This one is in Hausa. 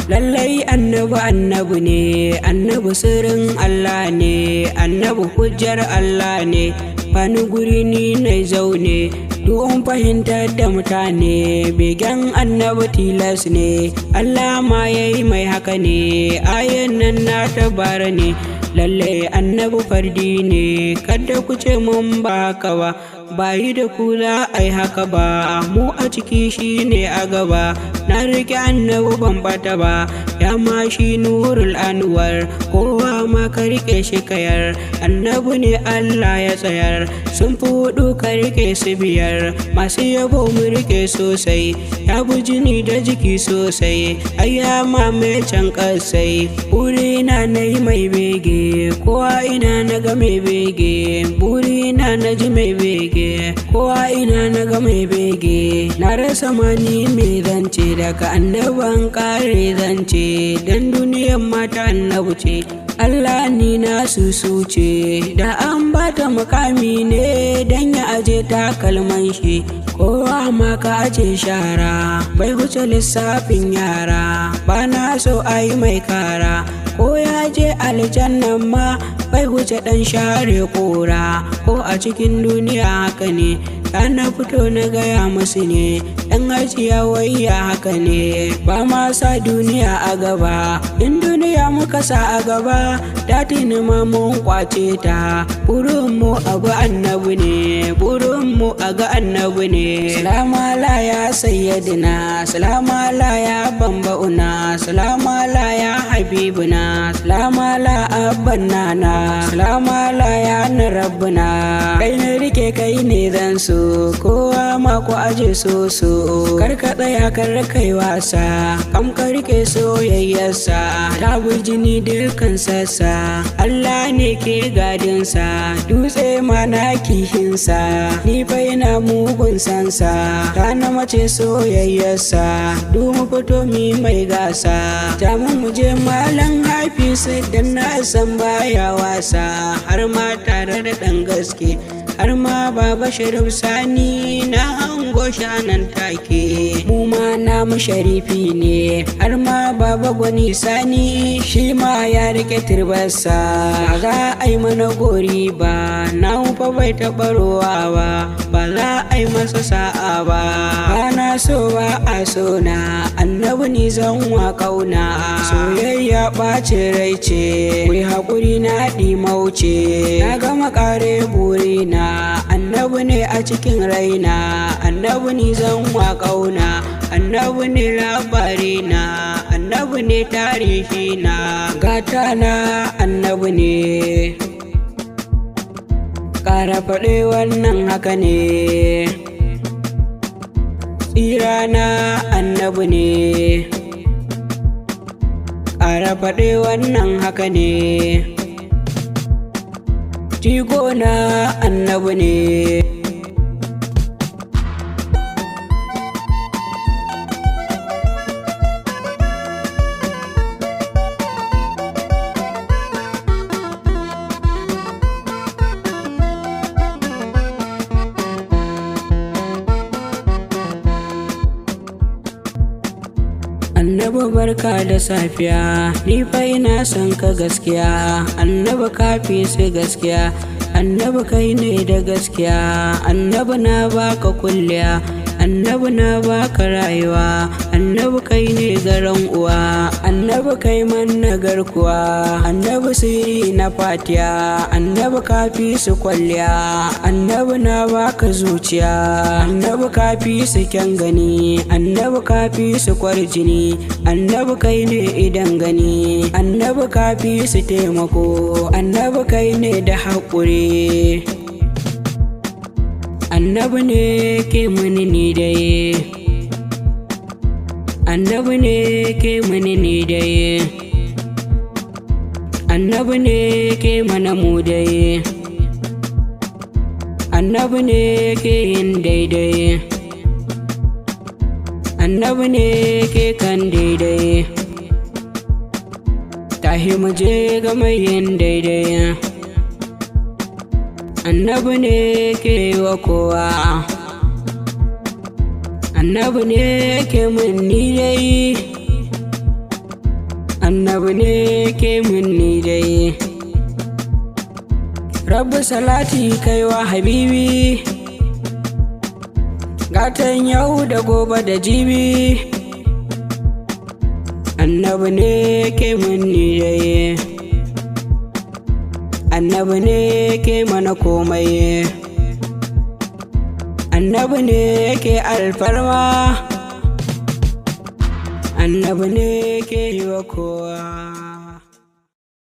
lallai annabi annabi ne, annabi sirrin Allah ne, annabi hujjar Allah ne, bani guri ni na zaune don fahimtar da mutane, begen annabi tilas ne, Allah ma yayi mai haka ne, ayan nan na tabara ne, lallai annabi fardi ne, kada ku ce mun ba haka ba, bayi da kula ai haka ba, mu a ciki shi ne a gaba, na rike annabi ban bata ba, ya ma shi nurul anwar, kowa ma ka rike shi kayar, annabi ne Allah ya tsayar, sun fi hudu ka rike su biyar, masu yabo mu rike sosai, ya bi jini da jiki sosai, ai ya mamaye can kasai, burina na yi mai bege, kowa ina na ga mai bege, burina na ji mai bege, kowa ina na ga mai bege, na rasa mani mai zance daga annaban kare zance, dan duniyar mata annabu ce, Allah ni na susuce, da an bata mukami ne dan ya aje takalman shi, kowa ma ka aje shara, bai wuce lissafin yara, ba na so ai mai kara, ko ya je aljannan ma bai wuce dan share kora, ko a cikin duniya haka ne, na fito na gaya musu ne, ɗan Hajiya wayya haka ne, ba ma sa duniya a gaba, in duniya muka sa a gaba, datini ma mun kwace ta, burinmu abu annabi ne, burinmu a ga annabi ne, salama la ya sayyadina, salama la ya bamba'una, salama la ya habibuna, salama la abban nana, salama la ya na rabbuna, kai na rike kai ne zan so, kowa ma ku aje so kar ka tsaya kar kai wasa, kam ka rike soyayyarsa, ta bi jini dukkan sassa, Allah ne ke gadinsa, dutse ma na kihinsa, ni fa ina mugun sansa, ta na mace soyayyarsa, du mu fito mi mai gasa, ta mu je malam Hafiz dan na san baya wasa, har ma tare da ɗan gaske, har ma baba Sharif Sani na hango shanan take, mu ma namu sharifi ne, har ma baba Gwani Sani shi ma ya rike turbarsa, ba za a yi mana gori ba, na fa bai taɓa rowa ba, ba za a yi masa sa'a ba, ba na so ba a so na, annabi ni zan wa kauna, soyayya ɓace rai ce, kuyi haƙuri na ɗimauce, na gama ƙare burina, annabi ne a cikin raina, annabi ni zan wa kauna, annabi ne labarina, annabi ne tarihina, gata na annabi ne, ƙara faɗe wannan haka ne, tsira na annabi ne, ƙara faɗe wannan haka ne, jigo na annabi ne. Annabi barka da safiya, ni fa ina son ka gaskiya, annabi kafi su gaskiya, annabi kai ne da gaskiya, annabi na baka kulliya, annabi na baka rayuwa, annabi kai ne garan uwa, annabi kai man na garkuwa, annabi sirri na fatiya, annabi kafi su kwalliya, annabi na baka zuciya, annabi kafi su kyan gani, annabi kafi su kwarjini, annabi kai ne idan gani, annabi kafi su taimako, annabi kai ne da haƙuri, annabi ne ke mini ni dai, annabi ne ke mini ni dai, annabi ne ke mana mu dai, annabi ne ke yin daidai, annabi ne ke kan daidai, tahi mu je ga mai yin daidai, annabi ne ke wa kowa, annabi ne ke mun ni dai, Annabi ne ke mun ni dai. Rabbi salati kaiwa habibi, gatan yau da gobe da jibi. Annabi ne ke mun ni dai. Annabi ne ke mana komai. Annabi ne ke alfarma. Annabi ne ke yi wa kowa.